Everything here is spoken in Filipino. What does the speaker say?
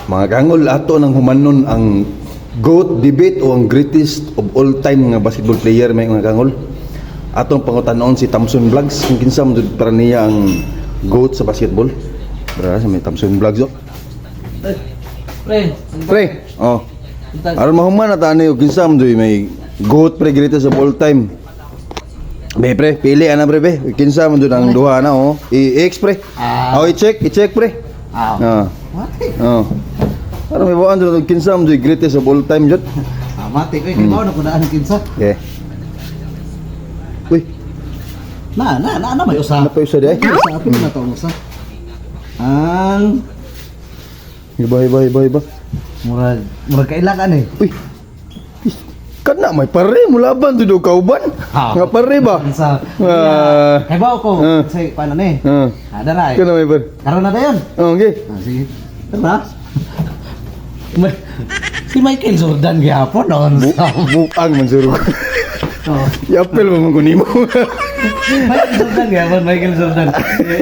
Mga kangol, ato ng humanon ang GOAT debate o ang greatest of all time nga basketball player may mga kangol. Atong pangutanon si Thompson Vlogs kung kinsa mo para niya ang GOAT sa basketball. Para sa may Thompson Vlogs oh. Pre. Oh. Aron mahuman na tani og kinsa mo may GOAT pre greatest of all time. Be pre, pili ana pre be. Kinsa mo ang duha na oh. I-X pre. Oh, i-check pre. Oh. Ano may buwan doon kinsa mo greatest of all time jud? Mati ko ikaw na kunaan kinsa. Yeah. Uy, Na may usa. ano pa isa di ay? Sa apil na to usa. Ang Iba. murag kailangan eh. Uy. Kana may pare mo laban to do kauban. Nga pare ba? Sa kay ba ko say paano ni? Ada ra. Kana may pare. Karon na dayon. Oh, okay. Sige. Tara. Si Michael Jordan gyapon noon. Buang man suro. Yapel mo kunimo. Michael Jordan.